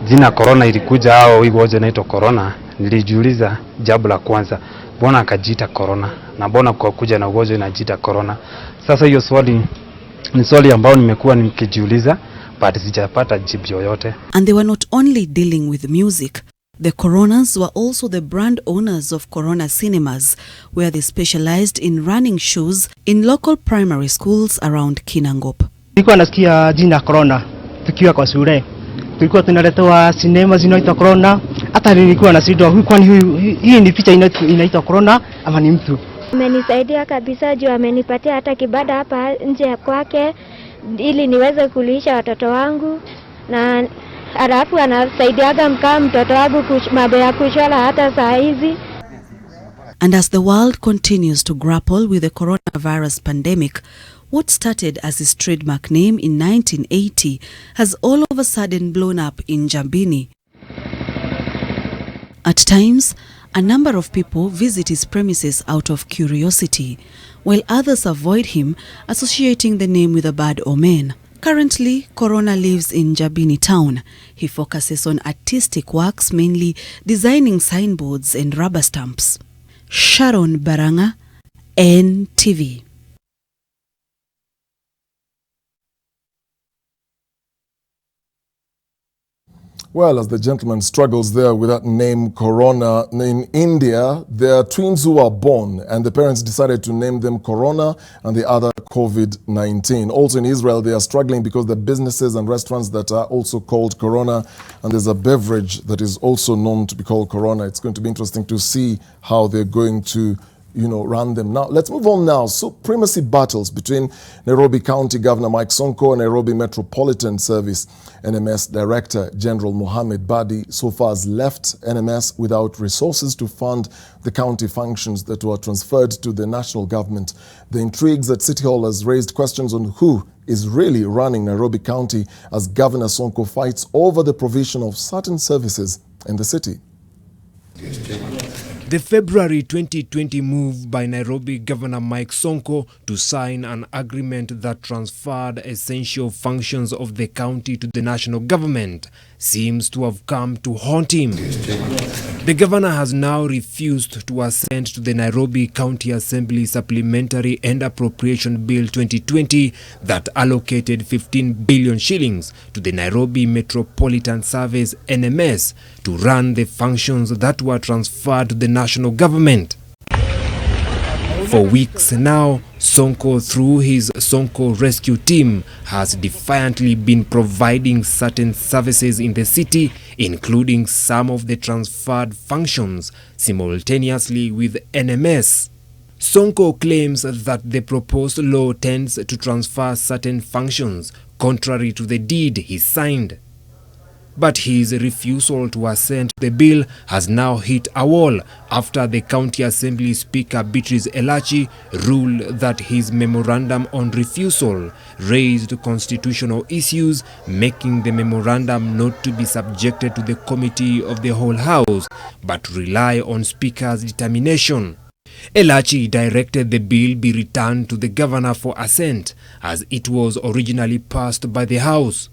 jina Corona ilikuja au hii ugonjwa inaitwa Corona, nilijiuliza jambo la kwanza, mbona akajiita Corona na mbona kwa kuja na ugonjwa inajiita Corona? Sasa hiyo swali ni swali ambao nimekuwa nikijiuliza but sijapata jibu yoyote. And they were not only dealing with music. The Coronas were also the brand owners of Corona Cinemas, where they specialized in running shows in local primary schools around Kinangop. Nilikuwa nasikia jina Corona tukiwa kwa shule. Tulikuwa tunaletewa sinema zinaitwa Corona. Hata nilikuwa nasindwa kwani hii ni picha inaitwa Corona ama ni mtu. Amenisaidia kabisa juu amenipatia hata kibada hapa nje kwake ili niweze kulisha watoto wangu, na alafu anasaidiaga mkaa mtoto wangu mambo ya kushona hata saa hizi. And as the world continues to grapple with the coronavirus pandemic, what started as his trademark name in 1980 has all of a sudden blown up in Njambini. At times, a number of people visit his premises out of curiosity, while others avoid him, associating the name with a bad omen. Currently, Corona lives in Njambini town. He focuses on artistic works, mainly designing signboards and rubber stamps. Sharon Baranga, NTV. Well, as the gentleman struggles there with that name Corona, in India, there are twins who are born and the parents decided to name them Corona and the other COVID-19. Also in Israel, they are struggling because the businesses and restaurants that are also called Corona, and there's a beverage that is also known to be called Corona. It's going to be interesting to see how they're going to run them. Now, let's move on now. Supremacy battles between Nairobi County Governor Mike Sonko and Nairobi Metropolitan Service NMS Director General Mohammed Badi so far has left NMS without resources to fund the county functions that were transferred to the national government. The intrigues at City Hall has raised questions on who is really running Nairobi County as Governor Sonko fights over the provision of certain services in the city. The February 2020 move by Nairobi Governor Mike Sonko to sign an agreement that transferred essential functions of the county to the national government seems to have come to haunt him. The governor has now refused to assent to the Nairobi County Assembly Supplementary and Appropriation Bill 2020 that allocated 15 billion shillings to the Nairobi Metropolitan Service NMS to run the functions that were transferred to the national government. For weeks now, Sonko, through his Sonko Rescue Team, has defiantly been providing certain services in the city, including some of the transferred functions, simultaneously with NMS. Sonko claims that the proposed law tends to transfer certain functions, contrary to the deed he signed. But his refusal to assent to the bill has now hit a wall after the County Assembly Speaker Beatrice Elachi ruled that his memorandum on refusal raised constitutional issues, making the memorandum not to be subjected to the Committee of the Whole House, but rely on Speaker's determination. Elachi directed the bill be returned to the governor for assent, as it was originally passed by the House.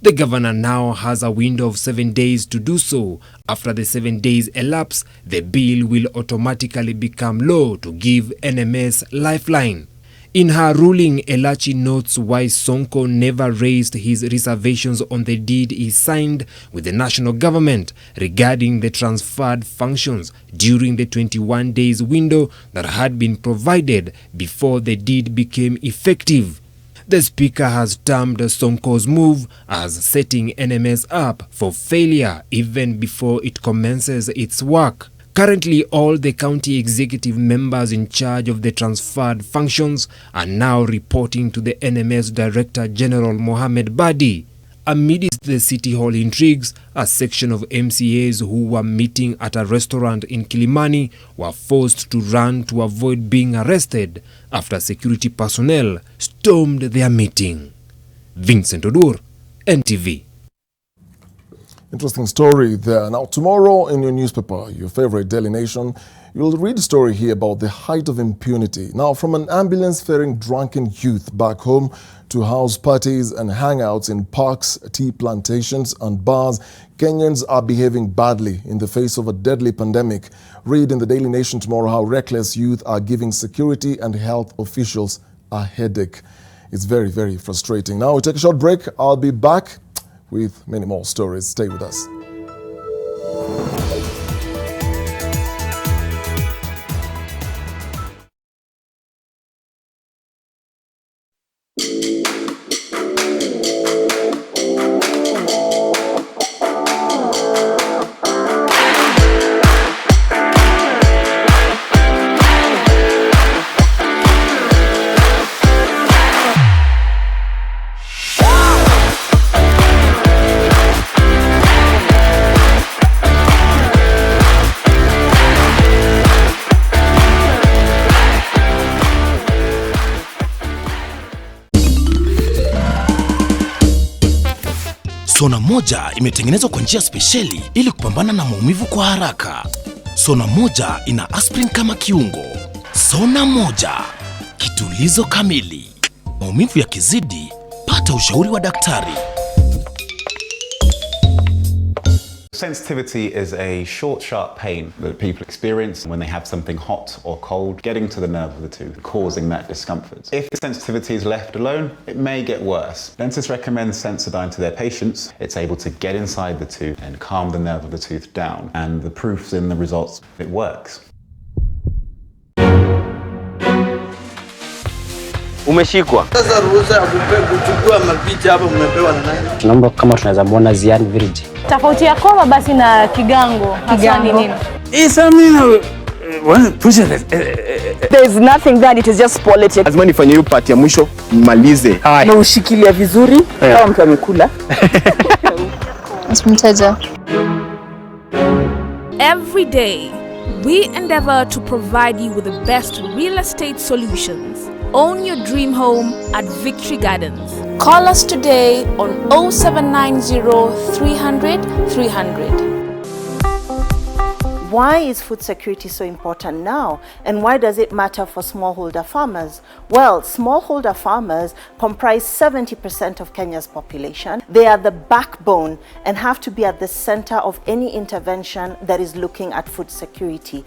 The governor now has a window of 7 days to do so. After the 7 days elapse, the bill will automatically become law to give NMS lifeline. In her ruling, Elachi notes why Sonko never raised his reservations on the deed he signed with the national government regarding the transferred functions during the 21 days window that had been provided before the deed became effective. The Speaker has termed Sonko's move as setting NMS up for failure even before it commences its work. Currently, all the county executive members in charge of the transferred functions are now reporting to the NMS Director General Mohammed Badi. Amidst the City Hall intrigues, a section of MCAs who were meeting at a restaurant in Kilimani were forced to run to avoid being arrested after security personnel stormed their meeting. Vincent Odur, NTV. Interesting story there. Now, tomorrow in your newspaper, your favorite Daily Nation, you'll read a story here about the height of impunity. Now, from an ambulance-faring drunken youth back home to house parties and hangouts in parks, tea plantations and bars, Kenyans are behaving badly in the face of a deadly pandemic. Read in the Daily Nation tomorrow how reckless youth are giving security and health officials a headache. It's very, very frustrating. Now, we take a short break. I'll be back with many more stories. Stay with us. Sona moja imetengenezwa kwa njia spesheli ili kupambana na maumivu kwa haraka. Sona moja ina aspirin kama kiungo. Sona moja, kitulizo kamili. Maumivu yakizidi, pata ushauri wa daktari. Sensitivity is a short, sharp pain that people experience when they have something hot or cold getting to the nerve of the tooth, causing that discomfort. If the sensitivity is left alone, it may get worse. Dentists recommend Sensodyne to their patients. It's able to get inside the tooth and calm the nerve of the tooth down. And the proof's in the results. It works. Umeshikwa. Sasa ruhusa ya kuchukua mapicha hapa mmepewa na nani? Tunaomba kama tunaweza muona Zian Virgin. Tofauti ya koba basi na kigango. Hasa ni nini? There is nothing that, it is just politics. Lazima nifanye hiyo part ya mwisho nimalize. Na ushikilia vizuri kama mtu amekula. Mteja. Every day, we endeavor to provide you with the best real estate solutions. Own your dream home at Victory Gardens. Call us today on 0790 300 300. Why is food security so important now? And why does it matter for smallholder farmers? Well, smallholder farmers comprise 70% of Kenya's population. They are the backbone and have to be at the center of any intervention that is looking at food security.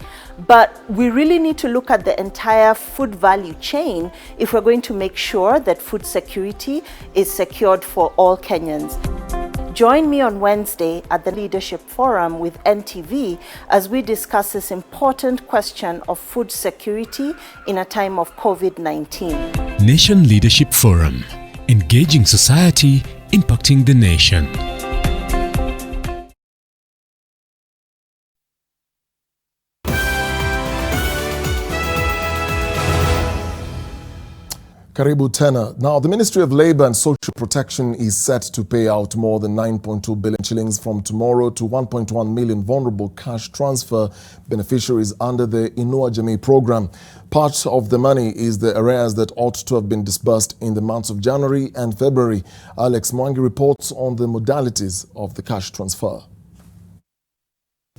But we really need to look at the entire food value chain if we're going to make sure that food security is secured for all Kenyans. Join me on Wednesday at the Leadership Forum with NTV as we discuss this important question of food security in a time of COVID-19. Nation Leadership Forum, engaging society, impacting the nation. Karibu tena. Now, the Ministry of Labour and Social Protection is set to pay out more than 9.2 billion shillings from tomorrow to 1.1 million vulnerable cash transfer beneficiaries under the Inua Jamii program. Part of the money is the arrears that ought to have been disbursed in the months of January and February. Alex Mwangi reports on the modalities of the cash transfer.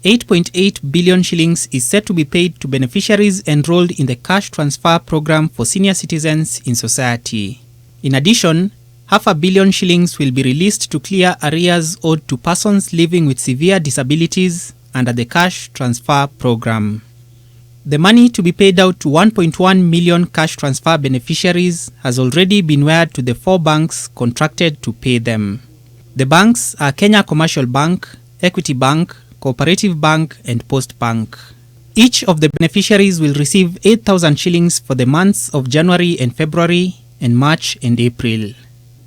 8.8 billion shillings is set to be paid to beneficiaries enrolled in the cash transfer program for senior citizens in society. In addition, $500 million shillings will be released to clear arrears owed to persons living with severe disabilities under the cash transfer program. The money to be paid out to 1.1 million cash transfer beneficiaries has already been wired to the 4 banks contracted to pay them. The banks are Kenya Commercial Bank, Equity Bank, Cooperative Bank and Post Bank. Each of the beneficiaries will receive 8,000 shillings for the months of January and February and March and April.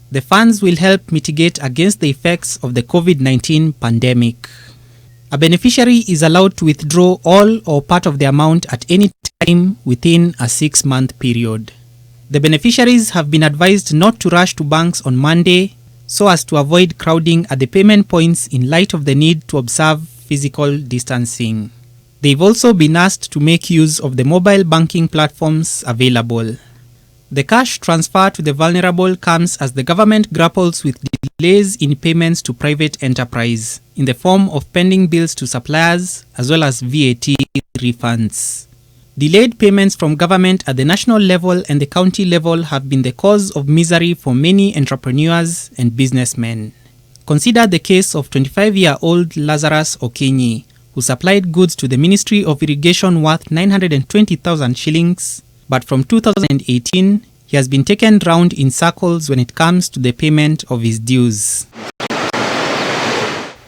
The funds will help mitigate against the effects of the COVID-19 pandemic. A beneficiary is allowed to withdraw all or part of the amount at any time within a 6-month period. The beneficiaries have been advised not to rush to banks on Monday so as to avoid crowding at the payment points in light of the need to observe physical distancing. They've also been asked to make use of the mobile banking platforms available. The cash transfer to the vulnerable comes as the government grapples with delays in payments to private enterprise in the form of pending bills to suppliers as well as VAT refunds. Delayed payments from government at the national level and the county level have been the cause of misery for many entrepreneurs and businessmen. Consider the case of 25-year-old Lazarus Okenyi, who supplied goods to the Ministry of Irrigation worth 920,000 shillings, but from 2018, he has been taken round in circles when it comes to the payment of his dues.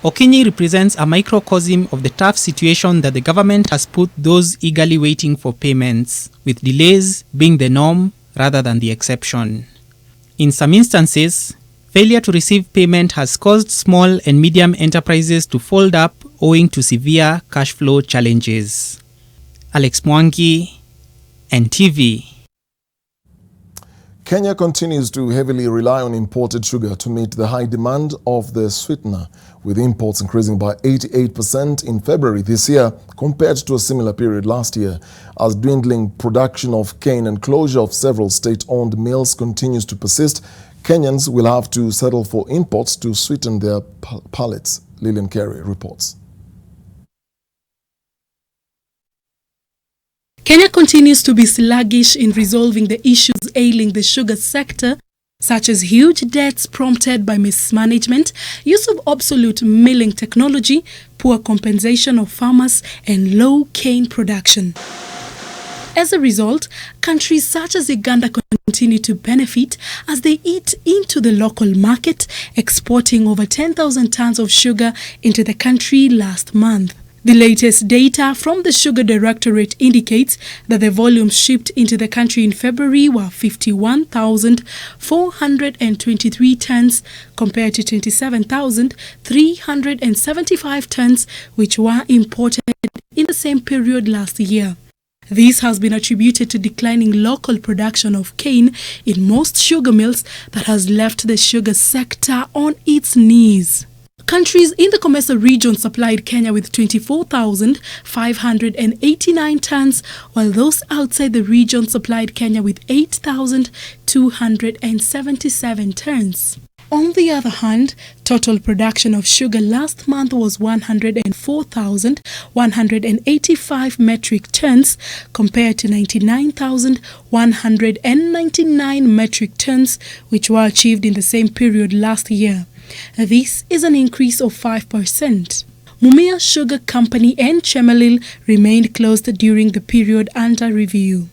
Okenyi represents a microcosm of the tough situation that the government has put those eagerly waiting for payments, with delays being the norm rather than the exception. In some instances, failure to receive payment has caused small and medium enterprises to fold up owing to severe cash flow challenges. Alex Mwangi, NTV. Kenya continues to heavily rely on imported sugar to meet the high demand of the sweetener, with imports increasing by 88% in February this year compared to a similar period last year, as dwindling production of cane and closure of several state-owned mills continues to persist. Kenyans will have to settle for imports to sweeten their palates. Lillian Carey reports. Kenya continues to be sluggish in resolving the issues ailing the sugar sector, such as huge debts prompted by mismanagement, use of obsolete milling technology, poor compensation of farmers, and low cane production. As a result, countries such as Uganda continue to benefit as they eat into the local market, exporting over 10,000 tons of sugar into the country last month. The latest data from the Sugar Directorate indicates that the volumes shipped into the country in February were 51,423 tons compared to 27,375 tons which were imported in the same period last year. This has been attributed to declining local production of cane in most sugar mills that has left the sugar sector on its knees. Countries in the Comesa region supplied Kenya with 24,589 tons, while those outside the region supplied Kenya with 8,277 tons. On the other hand, total production of sugar last month was 104,185 metric tons compared to 99,199 metric tons, which were achieved in the same period last year. This is an increase of 5%. Mumia Sugar Company and Chemelil remained closed during the period under review.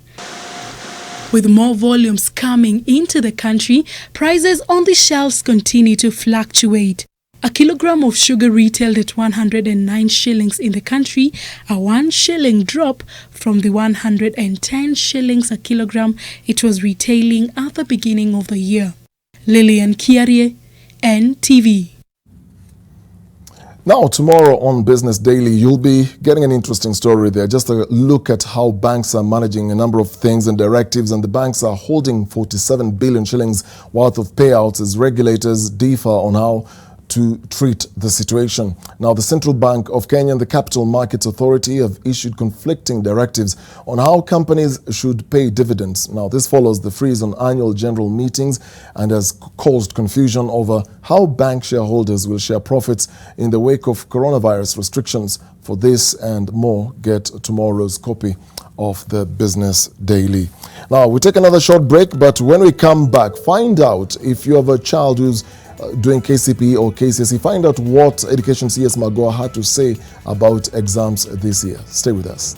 With more volumes coming into the country, prices on the shelves continue to fluctuate. A kilogram of sugar retailed at 109 shillings in the country, a 1 shilling drop from the 110 shillings a kilogram it was retailing at the beginning of the year. Lillian Kiarie, NTV. Now, tomorrow on Business Daily, you'll be getting an interesting story there. Just a look at how banks are managing a number of things and directives, and the banks are holding 47 billion shillings worth of payouts as regulators differ on how to treat the situation. Now, the Central Bank of Kenya and the Capital Markets Authority have issued conflicting directives on how companies should pay dividends. Now, this follows the freeze on annual general meetings and has caused confusion over how bank shareholders will share profits in the wake of coronavirus restrictions. For this and more, get tomorrow's copy of the Business Daily. Now, we take another short break, but when we come back, find out if you have a child who's doing KCPE or KCSE. Find out what Education CS Magoa had to say about exams this year. Stay with us.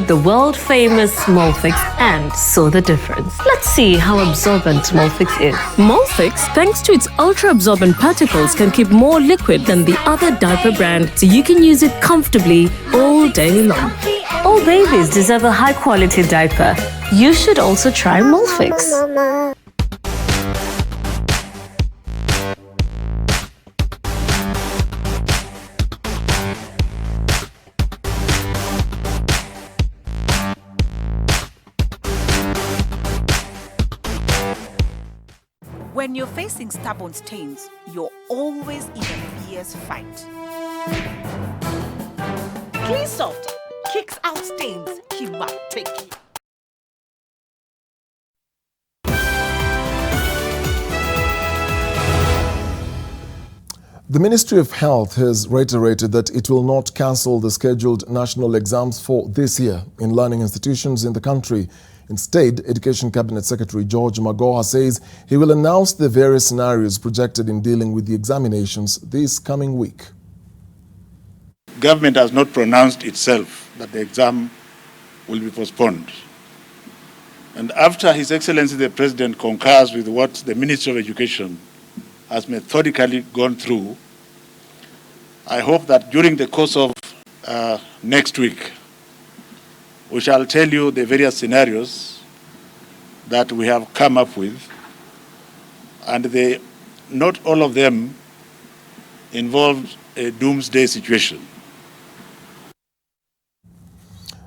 The world-famous Molfix and saw the difference. Let's see how absorbent Molfix is. Molfix, thanks to its ultra-absorbent particles, can keep more liquid than the other diaper brand, so you can use it comfortably all day long. All babies deserve a high-quality diaper. You should also try Molfix. When you're facing stubborn stains, you're always in a fierce fight. Clean Soft kicks out stains kimateki. The Ministry of Health has reiterated that it will not cancel the scheduled national exams for this year in learning institutions in the country. Instead, Education Cabinet Secretary George Magoha says he will announce the various scenarios projected in dealing with the examinations this coming week. Government has not pronounced itself that the exam will be postponed. And after His Excellency the President concurs with what the Ministry of Education has methodically gone through, I hope that during the course of next week, we shall tell you the various scenarios that we have come up with, and not all of them involve a doomsday situation.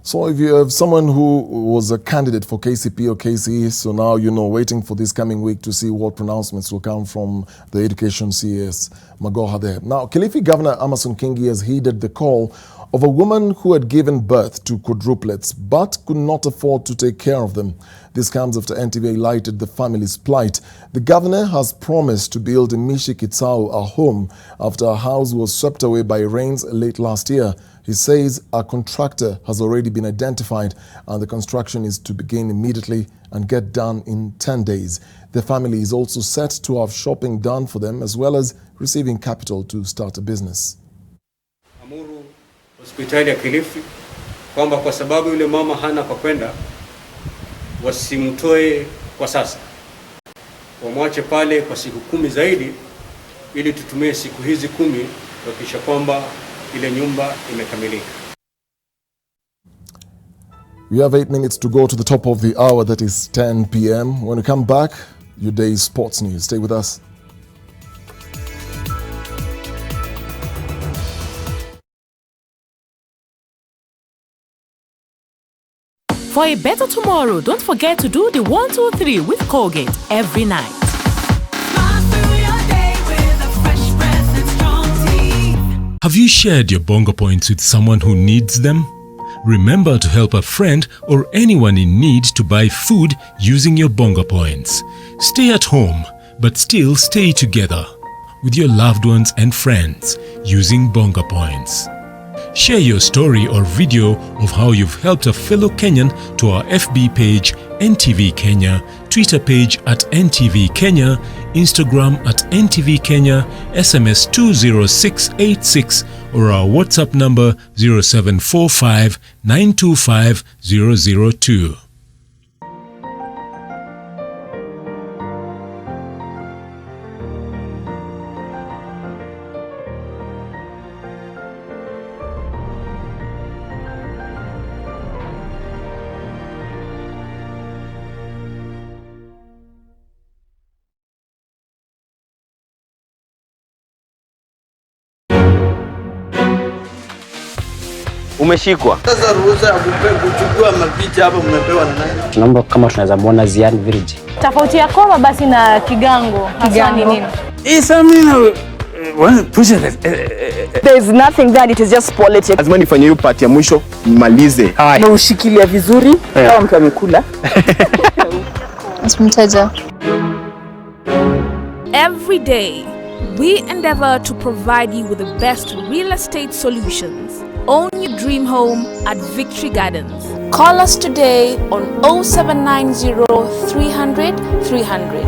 So if you have someone who was a candidate for KCP or KCE, so now waiting for this coming week to see what pronouncements will come from the Education CAS, Magoha there. Now, Kilifi Governor Amason Kingi has heeded the call of a woman who had given birth to quadruplets but could not afford to take care of them. This comes after NTV highlighted the family's plight. The governor has promised to build in Mishi Kitsau a home after a house was swept away by rains late last year. He says a contractor has already been identified and the construction is to begin immediately and get done in 10 days. The family is also set to have shopping done for them as well as receiving capital to start a business. Hospitali ya Kilifi kwamba kwa sababu yule mama hana kwa kwenda wasimtoe kwa sasa, wamwache pale kwa siku 10 zaidi ili tutumie siku hizi 10 kuhakikisha kwamba ile nyumba imekamilika. We have 8 minutes to go to the top of the hour, that is 10 p.m. When we come back, your day's sports news. Stay with us. For a better tomorrow, don't forget to do the 1, 2, 3 with Colgate every night. Have you shared your bongo points with someone who needs them? Remember to help a friend or anyone in need to buy food using your bongo points. Stay at home, but still stay together with your loved ones and friends using bongo points. Share your story or video of how you've helped a fellow Kenyan to our FB page NTV Kenya, Twitter page at NTV Kenya, Instagram at NTV Kenya, SMS 20686 or our WhatsApp number 0745 925 002. Umeshikwa. Sasa ruhusa ya kuchukua mapicha hapa mmepewa na nani? Tunaomba kama tunaweza muona Zian Virgin. Tofauti ya Koma basi na Kigango hasa ni nini? There is nothing there, it is just politics. Lazima nifanye hiyo part ya mwisho nimalize. Na ushikilia vizuri kama mtu amekula. Mteja. Every day, we endeavor to provide you with the best real estate solutions. Own your dream home at Victory Gardens. Call us today on 0790 300 300.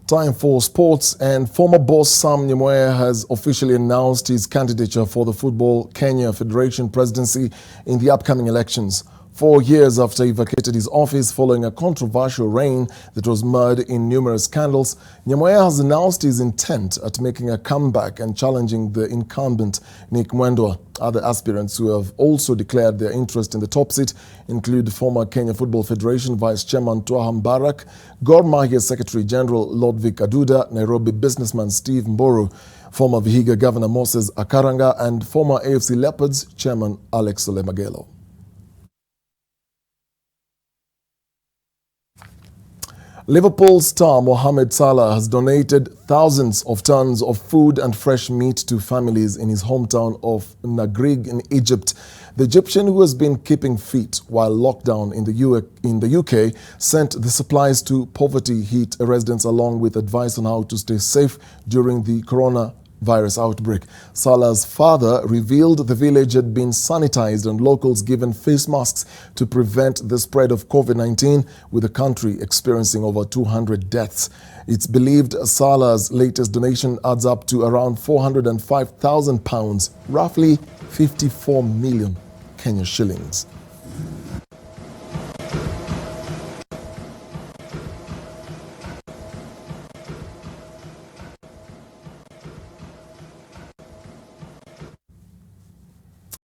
Time for sports, and former boss Sam Nyamweya has officially announced his candidature for the Football Kenya Federation presidency in the upcoming elections. 4 years after he vacated his office following a controversial reign that was marred in numerous scandals, Nyamweya has announced his intent at making a comeback and challenging the incumbent Nick Mwendwa. Other aspirants who have also declared their interest in the top seat include former Kenya Football Federation Vice Chairman Twaha Mbarak, Gor Mahia Secretary General Lodvik Aduda, Nairobi businessman Steve Mburu, former Vihiga Governor Moses Akaranga, and former AFC Leopards Chairman Alex Olemagelo. Liverpool star Mohamed Salah has donated thousands of tons of food and fresh meat to families in his hometown of Nagrig in Egypt. The Egyptian, who has been keeping fit while locked down in the UK, sent the supplies to poverty-hit residents along with advice on how to stay safe during the coronavirus outbreak. Salah's father revealed the village had been sanitized and locals given face masks to prevent the spread of COVID-19, with the country experiencing over 200 deaths. It's believed Salah's latest donation adds up to around £405,000, roughly 54 million Kenya shillings.